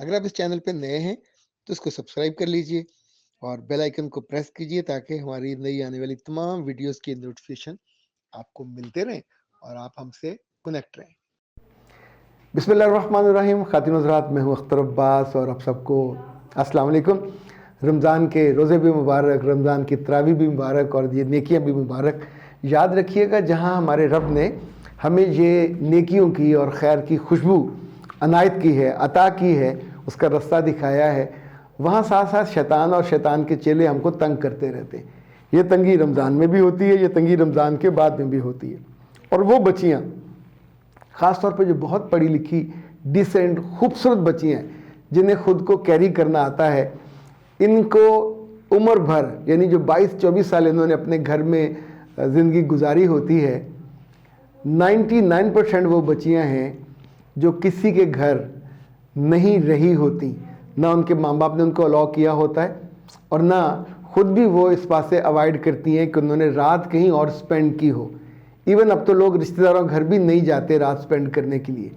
अगर आप इस चैनल पे नए हैं तो इसको सब्सक्राइब कर लीजिए और बेल आइकन को प्रेस कीजिए ताकि हमारी नई आने वाली तमाम वीडियोस की नोटिफिकेशन आपको मिलते रहें और आप हमसे कनेक्ट रहें। बिस्मिल्लाहिर्रहमानिर्रहीम। ख़ातिन हज़रात, मैं हूँ अख्तर अब्बास और आप सबको अस्सलाम वालेकुम। रमज़ान के रोज़े भी मुबारक, रमज़ान की तरावी भी मुबारक और ये नेकियां भी मुबारक। याद रखिएगा, जहाँ हमारे रब ने हमें ये नेकियों की और खैर की खुशबू अनायत की है, अता की है, उसका रास्ता दिखाया है, वहाँ साथ साथ शैतान और शैतान के चेले हमको तंग करते रहते हैं। ये तंगी रमज़ान में भी होती है, ये तंगी रमज़ान के बाद में भी होती है। और वो बच्चियाँ, ख़ास तौर पे जो बहुत पढ़ी लिखी डिसेंट खूबसूरत बच्चियाँ हैं जिन्हें ख़ुद को कैरी करना आता है, इनको उम्र भर यानी जो 22-24 साल इन्होंने अपने घर में ज़िंदगी गुजारी होती है, 99% वो बच्चियाँ हैं जो किसी के घर नहीं रही होती, ना उनके माँ बाप ने उनको अलाउ किया होता है और ना ख़ुद भी वो इस बात से अवॉइड करती हैं कि उन्होंने रात कहीं और स्पेंड की हो। इवन अब तो लोग रिश्तेदारों घर भी नहीं जाते रात स्पेंड करने के लिए।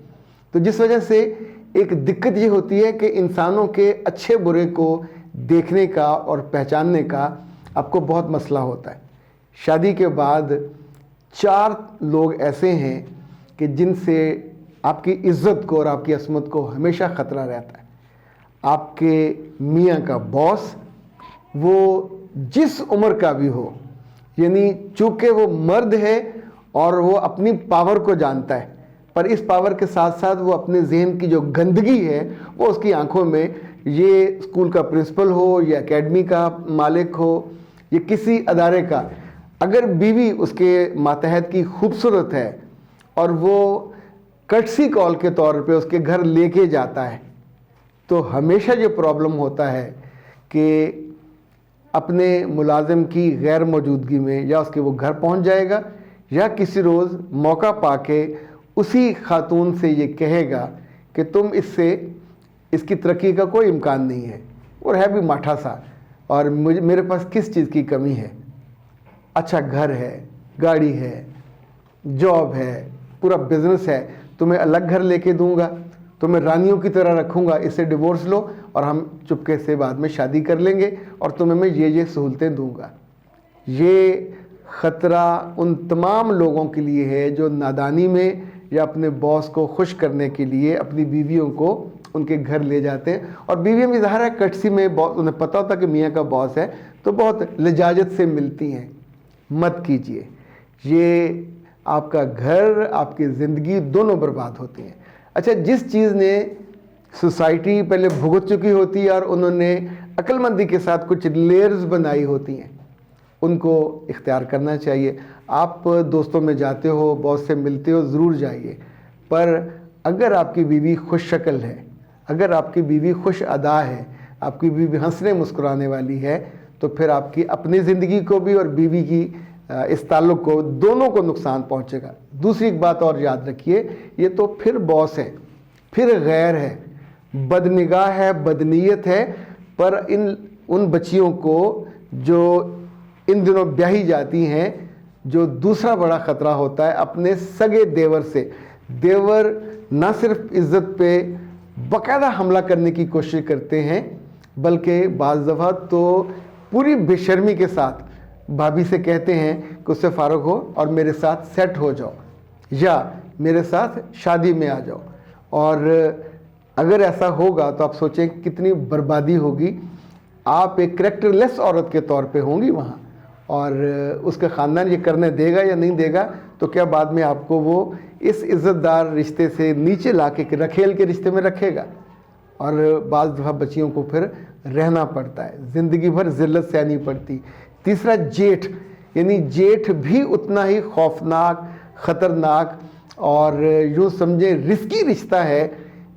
तो जिस वजह से एक दिक्कत ये होती है कि इंसानों के अच्छे बुरे को देखने का और पहचानने का आपको बहुत मसला होता है। शादी के बाद 4 लोग ऐसे हैं कि जिनसे आपकी इज़्ज़त को और आपकी असमत को हमेशा ख़तरा रहता है। आपके मियाँ का बॉस, वो जिस उम्र का भी हो, यानी चूँकि वो मर्द है और वो अपनी पावर को जानता है, पर इस पावर के साथ साथ वो अपने जहन की जो गंदगी है वो उसकी आंखों में, ये स्कूल का प्रिंसिपल हो या एकेडमी का मालिक हो या किसी अदारे का, अगर बीवी उसके मातहत की खूबसूरत है और वो कर्टसी कॉल के तौर पे उसके घर लेके जाता है, तो हमेशा ये प्रॉब्लम होता है कि अपने मुलाजिम की गैर मौजूदगी में या उसके वो घर पहुंच जाएगा या किसी रोज़ मौका पाके उसी खातून से ये कहेगा कि तुम इससे, इसकी तरक्की का कोई इम्कान नहीं है और है भी माठा सा, और मेरे पास किस चीज़ की कमी है, अच्छा घर है, गाड़ी है, जॉब है, पूरा बिजनेस है, तुम्हें अलग घर लेके दूंगा, तुम्हें रानियों की तरह रखूंगा, इससे डिवोर्स लो और हम चुपके से बाद में शादी कर लेंगे और तुम्हें मैं ये सहूलतें दूंगा। ये ख़तरा उन तमाम लोगों के लिए है जो नादानी में या अपने बॉस को खुश करने के लिए अपनी बीवियों को उनके घर ले जाते हैं। और बीवियाँ भी ज़ाहिर है कटसी में बॉस, उन्हें पता होता कि मियाँ का बॉस है तो बहुत लजाजत से मिलती हैं। मत कीजिए, ये आपका घर, आपकी ज़िंदगी दोनों बर्बाद होती हैं। अच्छा, जिस चीज़ ने सोसाइटी पहले भुगत चुकी होती है और उन्होंने अक्लमंदी के साथ कुछ लेयर्स बनाई होती हैं, उनको इख्तियार करना चाहिए। आप दोस्तों में जाते हो, बॉस से मिलते हो, ज़रूर जाइए, पर अगर आपकी बीवी खुश शक्ल है, अगर आपकी बीवी खुश अदा है, आपकी बीवी हंसने मुस्कुराने वाली है, तो फिर आपकी अपनी ज़िंदगी को भी और बीवी की इस ताल्लुक़ को, दोनों को नुकसान पहुंचेगा। दूसरी एक बात और याद रखिए, ये तो फिर बॉस है, फिर गैर है, बदनिगाह है, बदनीयत है, पर उन बच्चियों को जो इन दिनों ब्याही जाती हैं, जो दूसरा बड़ा ख़तरा होता है अपने सगे देवर से। देवर ना सिर्फ इज़्ज़त पे बाकायदा हमला करने की कोशिश करते हैं, बल्कि बाज़ दफ़ा तो पूरी बेशर्मी के साथ भाभी से कहते हैं कि उससे फ़ारुक हो और मेरे साथ सेट हो जाओ या मेरे साथ शादी में आ जाओ। और अगर ऐसा होगा तो आप सोचें कितनी बर्बादी होगी। आप एक करैक्टरलेस औरत के तौर पे होंगी वहाँ, और उसका ख़ानदान ये करने देगा या नहीं देगा, तो क्या बाद में आपको वो इस इज़्ज़तदार रिश्ते से नीचे ला के रखेल के रिश्ते में रखेगा। और बाज़ दफ़ा बच्चियों को फिर रहना पड़ता है, ज़िंदगी भर ज़िल्लत सहनी पड़ती। तीसरा, जेठ, यानी जेठ भी उतना ही खौफनाक, ख़तरनाक और यूँ समझें रिस्की रिश्ता है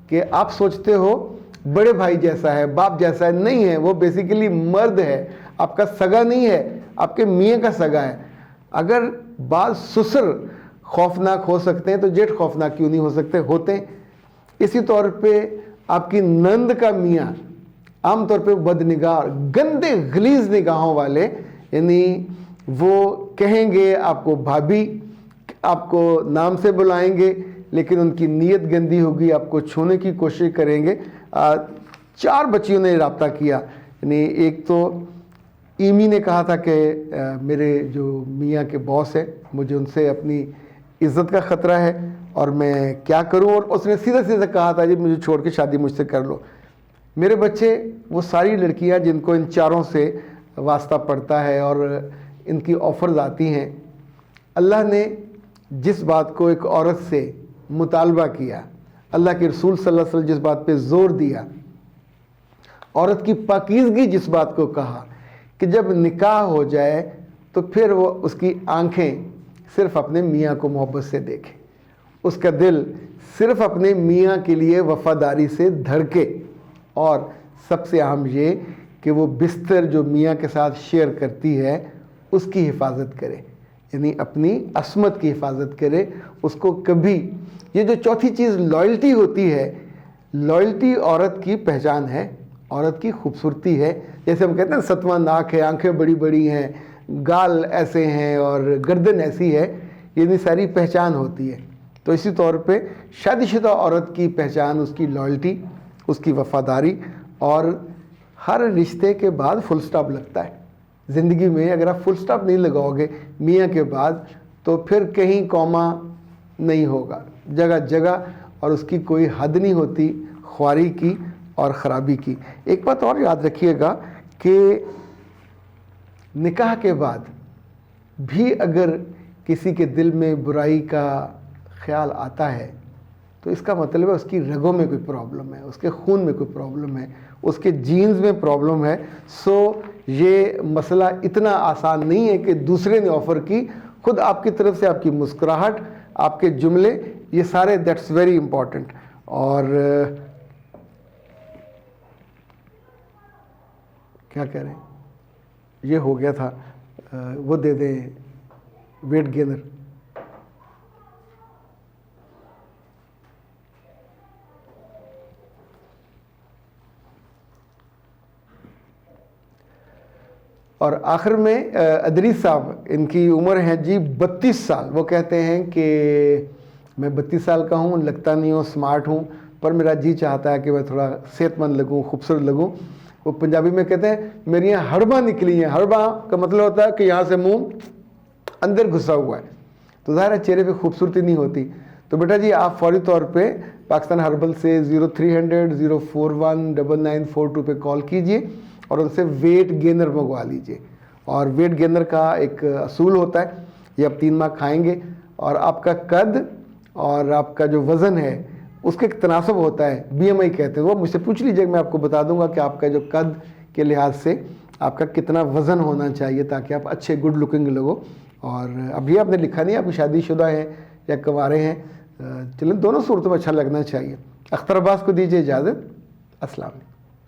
कि आप सोचते हो बड़े भाई जैसा है, बाप जैसा है, नहीं है। वो बेसिकली मर्द है, आपका सगा नहीं है, आपके मियाँ का सगा है। अगर बाल ससुर खौफनाक हो सकते हैं तो जेठ खौफनाक क्यों नहीं हो सकते? होते हैं। इसी तौर पे आपकी नंद का मियाँ आमतौर पे बदनिगाह, गंदे गलीज निगाहों वाले, यानी वो कहेंगे आपको भाभी, आपको नाम से बुलाएंगे, लेकिन उनकी नीयत गंदी होगी, आपको छूने की कोशिश करेंगे। 4 بچیوں نے رابطہ کیا. یعنی ایک تو ایمی نے کہا تھا کہ میرے جو میاں کے باس ہیں مجھے ان سے اپنی عزت کا خطرہ ہے اور میں کیا کروں, اور اس نے سیدھا سیدھا کہا تھا جی مجھے چھوڑ کے شادی مجھ سے کر لو. میرے بچے وہ ساری لڑکیاں جن کو ان 4 سے واسطہ پڑتا ہے اور ان کی آفرز آتی ہیں, اللہ نے جس بات کو ایک عورت سے مطالبہ کیا, اللہ کے رسول صلی اللہ علیہ وسلم جس بات پہ زور دیا, عورت کی پاکیزگی جس بات کو کہا کہ جب نکاح ہو جائے تو پھر وہ اس کی آنکھیں صرف اپنے میاں کو محبت سے دیکھے, اس کا دل صرف اپنے میاں کے لیے وفاداری سے دھڑکے, اور سب سے اہم یہ کہ وہ بستر جو میاں کے ساتھ شیئر کرتی ہے اس کی حفاظت کرے, یعنی اپنی عصمت کی حفاظت کرے. اس کو کبھی, یہ جو چوتھی چیز لائلٹی ہوتی ہے, لائلٹی عورت کی پہچان ہے, عورت کی خوبصورتی ہے. جیسے ہم کہتے ہیں 7واں ناک ہے, آنکھیں بڑی بڑی ہیں, گال ایسے ہیں اور گردن ایسی ہے, یہ ساری پہچان ہوتی ہے. تو اسی طور پہ شادی شدہ عورت کی پہچان اس کی لائلٹی, اس کی وفاداری, اور ہر رشتے کے بعد فل سٹاپ لگتا ہے زندگی میں. اگر آپ فل سٹاپ نہیں لگاؤ گے میاں کے بعد تو پھر کہیں کوما نہیں ہوگا جگہ جگہ, اور اس کی کوئی حد نہیں ہوتی خواری کی اور خرابی کی. ایک بات اور یاد رکھیے گا کہ نکاح کے بعد بھی اگر کسی کے دل میں برائی کا خیال آتا ہے تو اس کا مطلب ہے اس کی رگوں میں کوئی پرابلم ہے, اس کے خون میں کوئی پرابلم ہے, اس کے جینز میں پرابلم ہے. سو یہ مسئلہ اتنا آسان نہیں ہے کہ دوسرے نے آفر کی, خود آپ کی طرف سے آپ کی مسکراہٹ, آپ کے جملے, یہ سارے دیٹس ویری امپورٹنٹ. اور کیا کہہ رہے ہیں, یہ ہو گیا تھا, وہ دے دیں ویٹ گینر. اور آخر میں ادریس صاحب, ان کی عمر ہے جی 32 سال. وہ کہتے ہیں کہ میں 32 سال کا ہوں, لگتا نہیں ہوں, سمارٹ ہوں, پر میرا جی چاہتا ہے کہ میں تھوڑا صحت مند لگوں, خوبصورت لگوں. وہ پنجابی میں کہتے ہیں میری یہاں ہڑباں نکلی ہیں. ہڑباں کا مطلب ہوتا ہے کہ یہاں سے منہ اندر گھسا ہوا ہے, تو ظاہر ہے چہرے پہ خوبصورتی نہیں ہوتی. تو بیٹا جی آپ فوری طور پہ پاکستان ہربل سے 0300 041 9942 پہ کال کیجئے اور ان سے ویٹ گینر منگوا لیجئے. اور ویٹ گینر کا ایک اصول ہوتا ہے, یہ آپ 3 ماہ کھائیں گے اور آپ کا قد اور آپ کا جو وزن ہے اس کا ایک تناسب ہوتا ہے, BMI کہتے ہیں. وہ مجھ سے پوچھ لیجئے, میں آپ کو بتا دوں گا کہ آپ کا جو قد کے لحاظ سے آپ کا کتنا وزن ہونا چاہیے تاکہ آپ اچھے گڈ لکنگ لگو. اور ابھی آپ نے لکھا نہیں آپ کی شادی شدہ ہیں یا کنوارے ہیں, چلیں دونوں صورتوں میں اچھا لگنا چاہیے. اختر عباس کو دیجیے اجازت. السلام علیکم.